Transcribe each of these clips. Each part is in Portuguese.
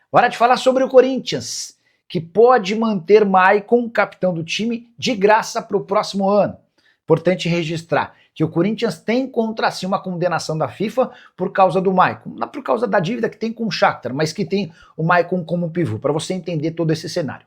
Hora de falar sobre o Corinthians, que pode manter Maicon, capitão do time, de graça para o próximo ano. Importante registrar que o Corinthians tem contra si uma condenação da FIFA por causa do Maicon. Não por causa da dívida que tem com o Shakhtar, mas que tem o Maicon como pivô, para você entender todo esse cenário.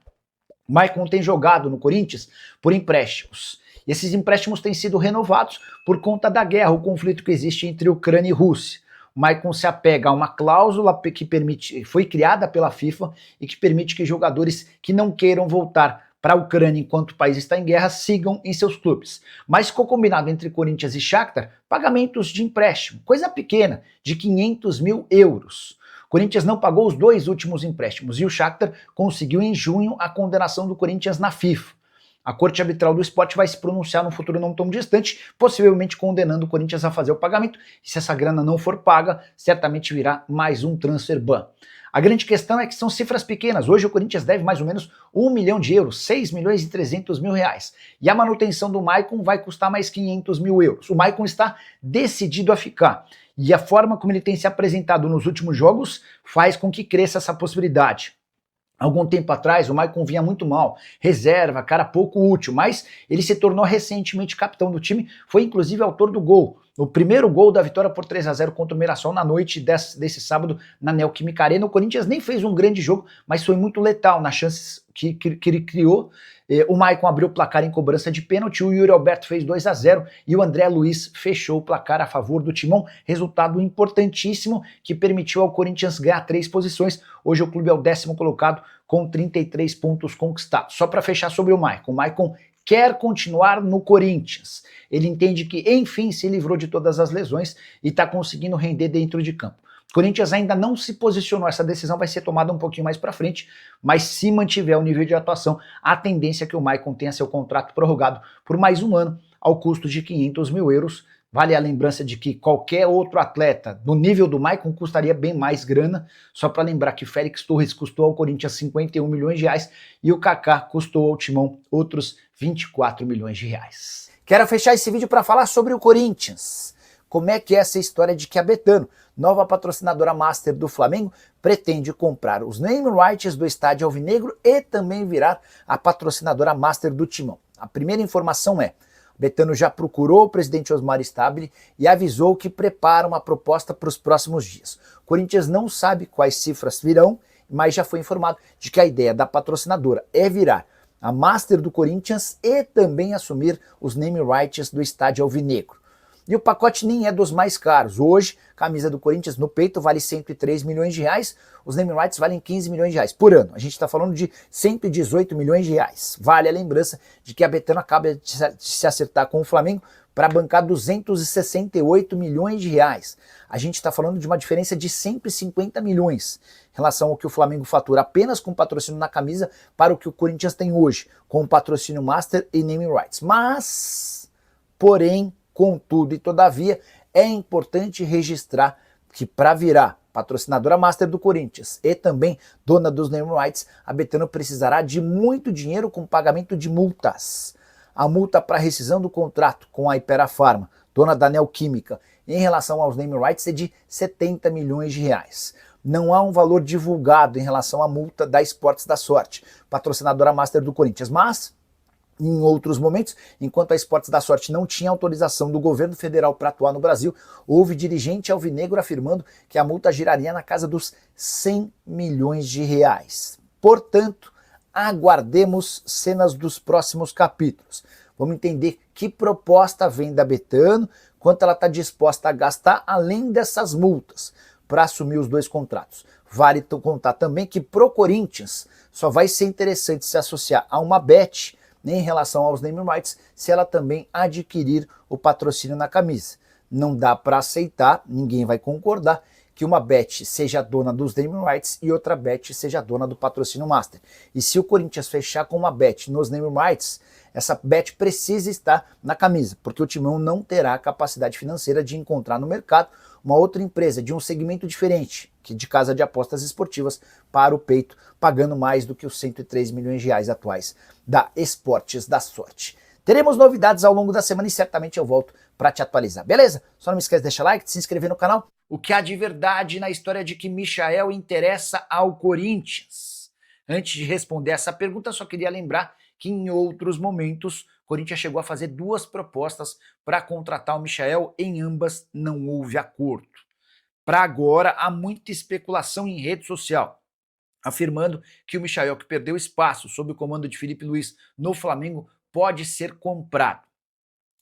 O Maicon tem jogado no Corinthians por empréstimos. E esses empréstimos têm sido renovados por conta da guerra, o conflito que existe entre Ucrânia e Rússia. O Maicon se apega a uma cláusula que foi criada pela FIFA e que permite que jogadores que não queiram voltar para a Ucrânia enquanto o país está em guerra sigam em seus clubes. Mas ficou combinado entre Corinthians e Shakhtar pagamentos de empréstimo, coisa pequena, de 500 mil euros. O Corinthians não pagou os 2 últimos empréstimos e o Shakhtar conseguiu em junho a condenação do Corinthians na FIFA. A Corte Arbitral do Esporte vai se pronunciar no futuro não tão distante, possivelmente condenando o Corinthians a fazer o pagamento, e se essa grana não for paga, certamente virá mais um transfer ban. A grande questão é que são cifras pequenas. Hoje o Corinthians deve mais ou menos 1 milhão de euros, 6 milhões e 300 mil reais. E a manutenção do Maicon vai custar mais 500 mil euros. O Maicon está decidido a ficar. E a forma como ele tem se apresentado nos últimos jogos faz com que cresça essa possibilidade. Algum tempo atrás, o Maicon vinha muito mal, reserva, cara pouco útil, mas ele se tornou recentemente capitão do time, foi inclusive autor do gol. O primeiro gol da vitória por 3-0 contra o Mirassol na noite desse sábado na Neoquímica Arena. O Corinthians nem fez um grande jogo, mas foi muito letal nas chances que ele criou. O Maicon abriu o placar em cobrança de pênalti, o Yuri Alberto fez 2-0 e o André Luiz fechou o placar a favor do Timão. Resultado importantíssimo que permitiu ao Corinthians ganhar 3 posições. Hoje o clube é o 10º colocado com 33 pontos conquistados. Só para fechar sobre o Maicon quer continuar no Corinthians. Ele entende que, enfim, se livrou de todas as lesões e está conseguindo render dentro de campo. O Corinthians ainda não se posicionou, essa decisão vai ser tomada um pouquinho mais para frente, mas se mantiver o nível de atuação, a tendência é que o Maicon tenha seu contrato prorrogado por mais um ano, ao custo de 500 mil euros. Vale a lembrança de que qualquer outro atleta do nível do Maicon custaria bem mais grana, só para lembrar que Félix Torres custou ao Corinthians 51 milhões de reais e o Kaká custou ao Timão outros 24 milhões de reais. Quero fechar esse vídeo para falar sobre o Corinthians. Como é que é essa história de que a Betano, nova patrocinadora master do Flamengo, pretende comprar os name rights do estádio alvinegro e também virar a patrocinadora master do Timão? A primeira informação é: Betano já procurou o presidente Osmar Stabile e avisou que prepara uma proposta para os próximos dias. O Corinthians não sabe quais cifras virão, mas já foi informado de que a ideia da patrocinadora é virar a master do Corinthians e também assumir os name rights do estádio alvinegro. E o pacote nem é dos mais caros. Hoje, camisa do Corinthians no peito vale 103 milhões de reais, os name rights valem 15 milhões de reais por ano. A gente está falando de 118 milhões de reais. Vale a lembrança de que a Betano acaba de se acertar com o Flamengo para bancar 268 milhões de reais. A gente está falando de uma diferença de 150 milhões em relação ao que o Flamengo fatura apenas com patrocínio na camisa para o que o Corinthians tem hoje, com patrocínio master e name rights. Mas, porém, contudo e todavia, é importante registrar que para virar patrocinadora master do Corinthians e também dona dos name rights, a Betano precisará de muito dinheiro com pagamento de multas. A multa para rescisão do contrato com a Hypera Pharma, dona da Neoquímica, em relação aos name rights é de 70 milhões de reais. Não há um valor divulgado em relação à multa da Esportes da Sorte, patrocinadora master do Corinthians, mas em outros momentos, enquanto a Esportes da Sorte não tinha autorização do governo federal para atuar no Brasil, houve dirigente alvinegro afirmando que a multa giraria na casa dos 100 milhões de reais. Portanto, aguardemos cenas dos próximos capítulos. Vamos entender que proposta vem da Betano, quanto ela está disposta a gastar além dessas multas para assumir os 2 contratos. Vale contar também que pro Corinthians só vai ser interessante se associar a uma bet em relação aos name rights se ela também adquirir o patrocínio na camisa. Não dá para aceitar, ninguém vai concordar, que uma bet seja dona dos name rights e outra bet seja dona do patrocínio master. E se o Corinthians fechar com uma bet nos name rights, essa bet precisa estar na camisa, porque o Timão não terá a capacidade financeira de encontrar no mercado uma outra empresa de um segmento diferente, que de casa de apostas esportivas, para o peito, pagando mais do que os 103 milhões de reais atuais da Esportes da Sorte. Teremos novidades ao longo da semana e certamente eu volto para te atualizar, beleza? Só não me esquece de deixar like, de se inscrever no canal o que há de verdade na história de que Michael interessa ao Corinthians? Antes de responder essa pergunta, só queria lembrar que em outros momentos o Corinthians chegou a fazer 2 propostas para contratar o Michael, em ambas não houve acordo. Para agora, há muita especulação em rede social, afirmando que o Michael, que perdeu espaço sob o comando de Felipe Luiz no Flamengo, pode ser comprado.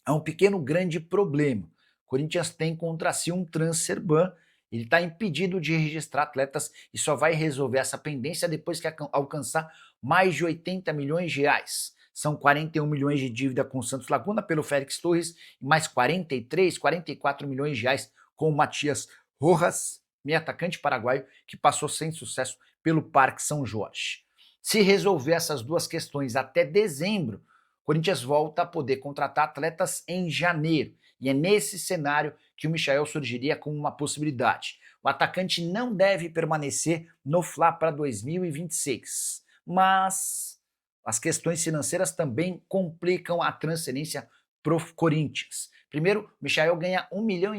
Há um pequeno grande problema. O Corinthians tem contra si um transfer ban, ele está impedido de registrar atletas e só vai resolver essa pendência depois que alcançar mais de 80 milhões de reais. São 41 milhões de dívida com o Santos Laguna pelo Félix Torres e mais 43, 44 milhões de reais com o Matias Rojas, meio atacante paraguaio, que passou sem sucesso pelo Parque São Jorge. Se resolver essas 2 questões até dezembro, o Corinthians volta a poder contratar atletas em janeiro. E é nesse cenário que o Michael surgiria como uma possibilidade. O atacante não deve permanecer no Fla para 2026. Mas as questões financeiras também complicam a transferência para o Corinthians. Primeiro, o Michael ganha R$1,5 milhão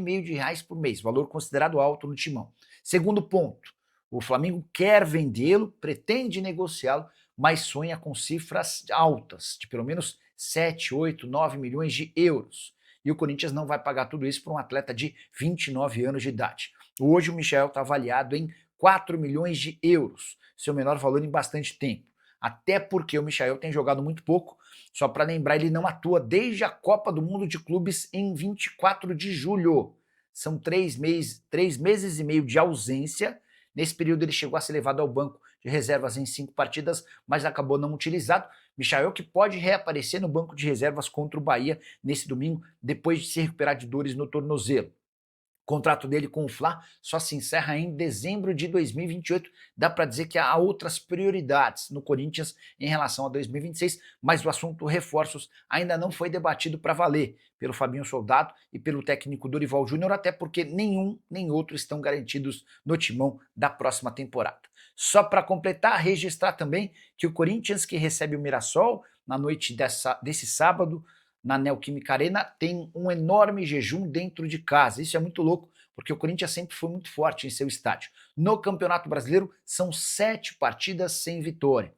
por mês, valor considerado alto no timão. Segundo ponto, o Flamengo quer vendê-lo, pretende negociá-lo, mas sonha com cifras altas, de pelo menos 7, 8, 9 milhões de euros. E o Corinthians não vai pagar tudo isso para um atleta de 29 anos de idade. Hoje o Michael está avaliado em 4 milhões de euros, seu menor valor em bastante tempo. Até porque o Michael tem jogado muito pouco, só para lembrar, ele não atua desde a Copa do Mundo de Clubes em 24 de julho. São 3 meses e meio de ausência. Nesse período ele chegou a ser levado ao banco de reservas em 5 partidas, mas acabou não utilizado. Michael que pode reaparecer no banco de reservas contra o Bahia nesse domingo, depois de se recuperar de dores no tornozelo. O contrato dele com o Fla só se encerra em dezembro de 2028. Dá para dizer que há outras prioridades no Corinthians em relação a 2026, mas o assunto reforços ainda não foi debatido para valer pelo Fabinho Soldado e pelo técnico Dorival Júnior, até porque nenhum nem outro estão garantidos no timão da próxima temporada. Só para completar, registrar também que o Corinthians, que recebe o Mirassol na noite desse sábado, na Neoquímica Arena, tem um enorme jejum dentro de casa. Isso é muito louco, porque o Corinthians sempre foi muito forte em seu estádio. No Campeonato Brasileiro, são 7 partidas sem vitória.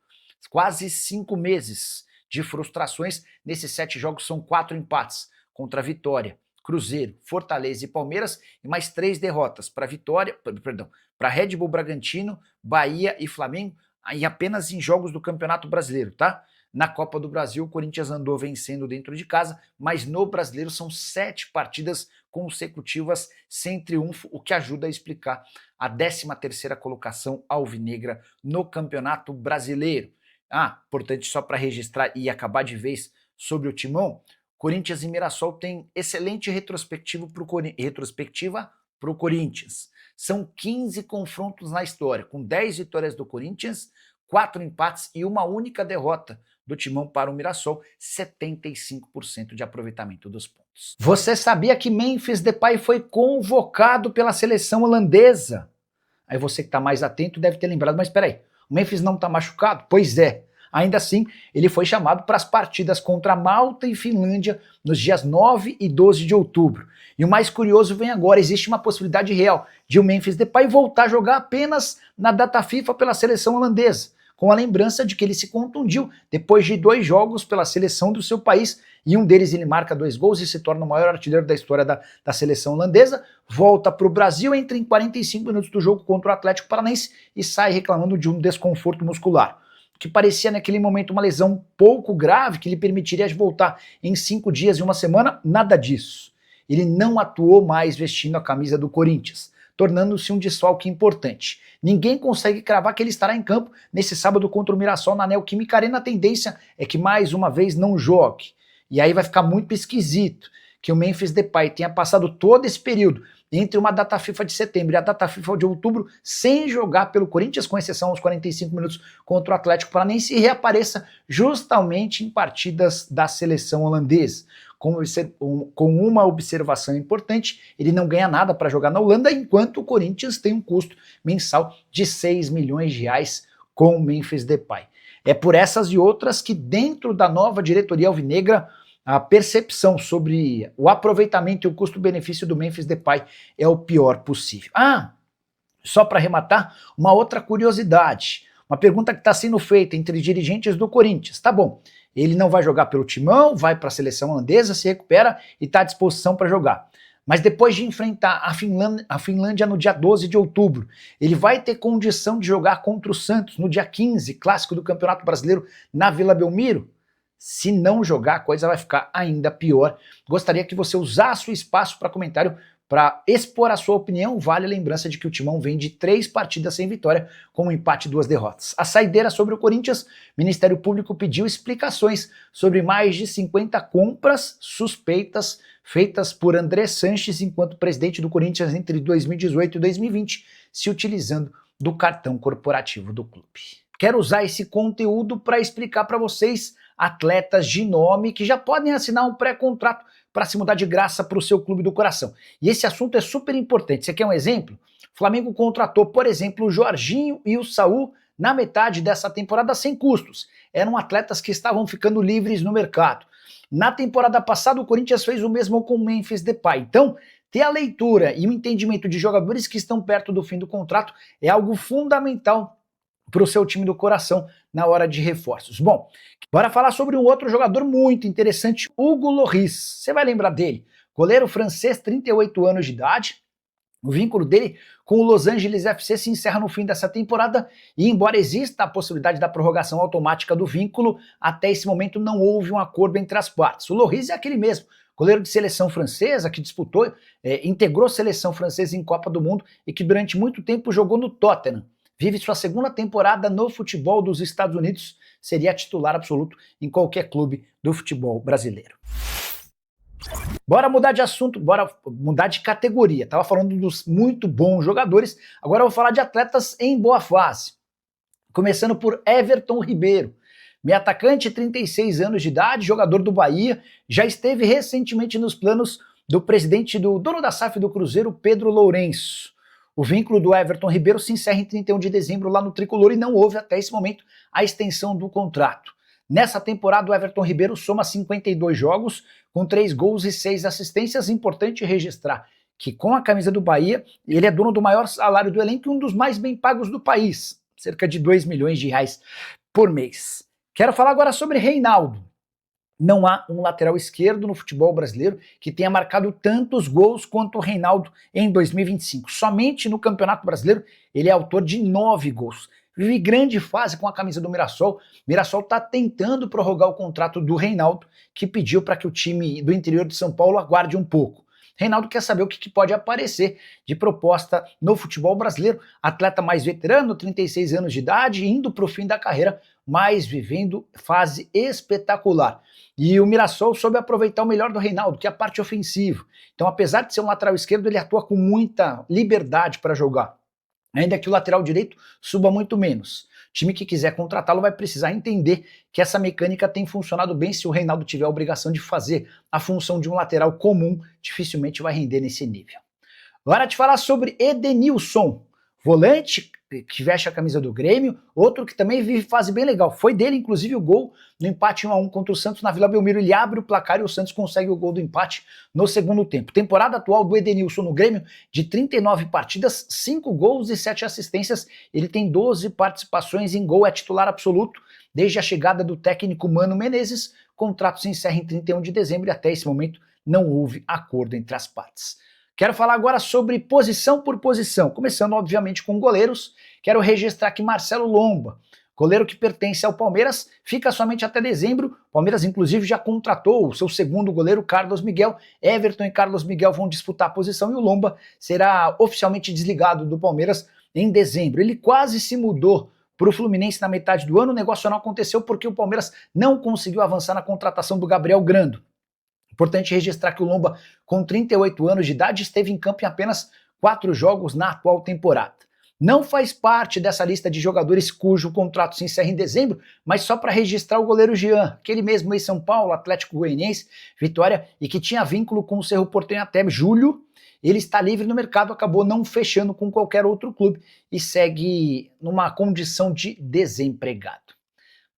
Quase 5 meses de frustrações. Nesses 7 jogos são 4 empates contra Vitória, Cruzeiro, Fortaleza e Palmeiras, e mais 3 derrotas para Red Bull Bragantino, Bahia e Flamengo, e apenas em jogos do Campeonato Brasileiro, tá? Na Copa do Brasil, o Corinthians andou vencendo dentro de casa, mas no Brasileiro são 7 partidas consecutivas sem triunfo, o que ajuda a explicar a 13ª colocação alvinegra no Campeonato Brasileiro. Importante só para registrar e acabar de vez sobre o timão, Corinthians e Mirassol têm excelente retrospectiva para o Corinthians. São 15 confrontos na história, com 10 vitórias do Corinthians, 4 empates e uma única derrota do timão para o Mirassol, 75% de aproveitamento dos pontos. Você sabia que Memphis Depay foi convocado pela seleção holandesa? Aí você que está mais atento deve ter lembrado, mas espera aí, o Memphis não está machucado? Pois é. Ainda assim, ele foi chamado para as partidas contra Malta e Finlândia nos dias 9 e 12 de outubro. E o mais curioso vem agora, existe uma possibilidade real de o Memphis Depay voltar a jogar apenas na data FIFA pela seleção holandesa, com a lembrança de que ele se contundiu depois de 2 jogos pela seleção do seu país, e um deles ele marca 2 gols e se torna o maior artilheiro da história da seleção holandesa, volta para o Brasil, entra em 45 minutos do jogo contra o Atlético Paranaense e sai reclamando de um desconforto muscular, que parecia naquele momento uma lesão pouco grave, que lhe permitiria voltar em 5 dias e 1 semana, nada disso. Ele não atuou mais vestindo a camisa do Corinthians, tornando-se um desfalque importante. Ninguém consegue cravar que ele estará em campo nesse sábado contra o Mirassol na Neoquímica Arena. A tendência é que mais uma vez não jogue. E aí vai ficar muito esquisito que o Memphis Depay tenha passado todo esse período entre uma data FIFA de setembro e a data FIFA de outubro sem jogar pelo Corinthians, com exceção aos 45 minutos contra o Atlético Paranaense, e reapareça justamente em partidas da seleção holandesa. Com uma observação importante, ele não ganha nada para jogar na Holanda, enquanto o Corinthians tem um custo mensal de 6 milhões de reais com o Memphis Depay. É por essas e outras que dentro da nova diretoria alvinegra a percepção sobre o aproveitamento e o custo-benefício do Memphis Depay é o pior possível. Só para arrematar, uma outra curiosidade, uma pergunta que está sendo feita entre dirigentes do Corinthians. Tá bom, ele não vai jogar pelo Timão, vai para a seleção holandesa, se recupera e está à disposição para jogar. Mas depois de enfrentar a Finlândia no dia 12 de outubro, ele vai ter condição de jogar contra o Santos no dia 15, clássico do Campeonato Brasileiro na Vila Belmiro? Se não jogar, a coisa vai ficar ainda pior. Gostaria que você usasse o espaço para comentário para expor a sua opinião. Vale a lembrança de que o Timão vem de 3 partidas sem vitória, com um empate e 2 derrotas. A saideira sobre o Corinthians, o Ministério Público pediu explicações sobre mais de 50 compras suspeitas feitas por André Sanches enquanto presidente do Corinthians entre 2018 e 2020, se utilizando do cartão corporativo do clube. Quero usar esse conteúdo para explicar para vocês atletas de nome que já podem assinar um pré-contrato para se mudar de graça para o seu clube do coração. E esse assunto é super importante. Você quer um exemplo? O Flamengo contratou, por exemplo, o Jorginho e o Saul na metade dessa temporada sem custos. Eram atletas que estavam ficando livres no mercado. Na temporada passada, o Corinthians fez o mesmo com o Memphis Depay. Então, ter a leitura e o entendimento de jogadores que estão perto do fim do contrato é algo fundamental para o seu time do coração na hora de reforços. Bom, bora falar sobre um outro jogador muito interessante, Hugo Lloris. Você vai lembrar dele, goleiro francês, 38 anos de idade. O vínculo dele com o Los Angeles FC se encerra no fim dessa temporada e, embora exista a possibilidade da prorrogação automática do vínculo, até esse momento não houve um acordo entre as partes. O Lloris é aquele mesmo, goleiro de seleção francesa que disputou, integrou a seleção francesa em Copa do Mundo e que durante muito tempo jogou no Tottenham. Vive sua segunda temporada no futebol dos Estados Unidos, seria titular absoluto em qualquer clube do futebol brasileiro. Bora mudar de assunto, bora mudar de categoria. Tava falando dos muito bons jogadores, agora eu vou falar de atletas em boa fase. Começando por Everton Ribeiro. Meio atacante, 36 anos de idade, jogador do Bahia, já esteve recentemente nos planos do presidente do dono da SAF do Cruzeiro, Pedro Lourenço. O vínculo do Everton Ribeiro se encerra em 31 de dezembro lá no Tricolor e não houve até esse momento a extensão do contrato. Nessa temporada, o Everton Ribeiro soma 52 jogos, com 3 gols e 6 assistências. Importante registrar que com a camisa do Bahia, ele é dono do maior salário do elenco e um dos mais bem pagos do país, cerca de 2 milhões de reais por mês. Quero falar agora sobre Reinaldo. Não há um lateral esquerdo no futebol brasileiro que tenha marcado tantos gols quanto o Reinaldo em 2025. Somente no Campeonato Brasileiro ele é autor de 9 gols. Vive grande fase com a camisa do Mirassol. Mirassol está tentando prorrogar o contrato do Reinaldo, que pediu para que o time do interior de São Paulo aguarde um pouco. Reinaldo quer saber o que pode aparecer de proposta no futebol brasileiro. Atleta mais veterano, 36 anos de idade, indo para o fim da carreira, mas vivendo fase espetacular. E o Mirassol soube aproveitar o melhor do Reinaldo, que é a parte ofensiva. Então, apesar de ser um lateral esquerdo, ele atua com muita liberdade para jogar. Ainda que o lateral direito suba muito menos. O time que quiser contratá-lo vai precisar entender que essa mecânica tem funcionado bem. Se o Reinaldo tiver a obrigação de fazer a função de um lateral comum, dificilmente vai render nesse nível. Agora de falar sobre Edenilson, volante que veste a camisa do Grêmio, outro que também vive fase bem legal. Foi dele, inclusive, o gol no empate 1-1 contra o Santos na Vila Belmiro. Ele abre o placar e o Santos consegue o gol do empate no segundo tempo. Temporada atual do Edenilson no Grêmio, de 39 partidas, 5 gols e 7 assistências. Ele tem 12 participações em gol, é titular absoluto. Desde a chegada do técnico Mano Menezes, o contrato se encerra em 31 de dezembro e até esse momento não houve acordo entre as partes. Quero falar agora sobre posição por posição, começando obviamente com goleiros. Quero registrar aqui Marcelo Lomba, goleiro que pertence ao Palmeiras, fica somente até dezembro. O Palmeiras inclusive já contratou o seu segundo goleiro, Carlos Miguel. Everton e Carlos Miguel vão disputar a posição e o Lomba será oficialmente desligado do Palmeiras em dezembro. Ele quase se mudou para o Fluminense na metade do ano, o negócio não aconteceu porque o Palmeiras não conseguiu avançar na contratação do Gabriel Grando. Importante registrar que o Lomba, com 38 anos de idade, esteve em campo em apenas 4 jogos na atual temporada. Não faz parte dessa lista de jogadores cujo contrato se encerra em dezembro, mas só para registrar o goleiro Jean, aquele mesmo ex-São Paulo, Atlético Goianiense, Vitória, e que tinha vínculo com o Cerro Porteño até julho. Ele está livre no mercado, acabou não fechando com qualquer outro clube e segue numa condição de desempregado.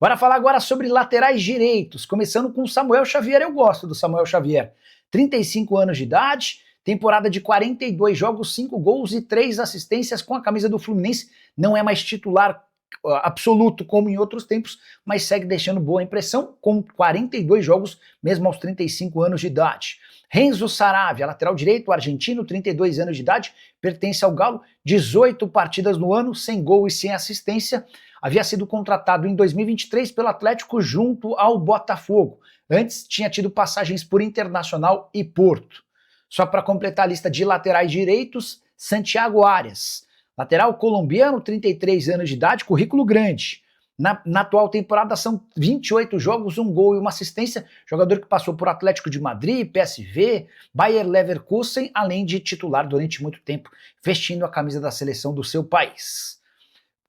Bora falar agora sobre laterais direitos, começando com o Samuel Xavier. Eu gosto do Samuel Xavier. 35 anos de idade, temporada de 42 jogos, 5 gols e 3 assistências com a camisa do Fluminense. Não é mais titular absoluto como em outros tempos, mas segue deixando boa impressão com 42 jogos, mesmo aos 35 anos de idade. Renzo Saravia, lateral direito, argentino, 32 anos de idade, pertence ao Galo, 18 partidas no ano, sem gol e sem assistência. Havia sido contratado em 2023 pelo Atlético junto ao Botafogo. Antes tinha tido passagens por Internacional e Porto. Só para completar a lista de laterais direitos, Santiago Arias, lateral colombiano, 33 anos de idade, currículo grande. Na atual temporada são 28 jogos, 1 gol e 1 assistência, jogador que passou por Atlético de Madrid, PSV, Bayer Leverkusen, além de titular durante muito tempo, vestindo a camisa da seleção do seu país.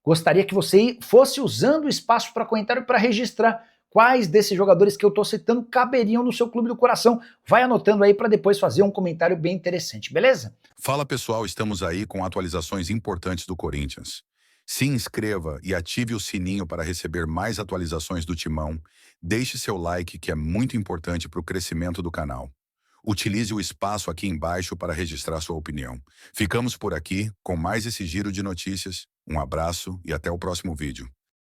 Gostaria que você fosse usando o espaço para comentário para registrar quais desses jogadores que eu estou citando caberiam no seu clube do coração. Vai anotando aí para depois fazer um comentário bem interessante, beleza? Fala pessoal, estamos aí com atualizações importantes do Corinthians. Se inscreva e ative o sininho para receber mais atualizações do Timão. Deixe seu like, que é muito importante para o crescimento do canal. Utilize o espaço aqui embaixo para registrar sua opinião. Ficamos por aqui com mais esse giro de notícias. Um abraço e até o próximo vídeo.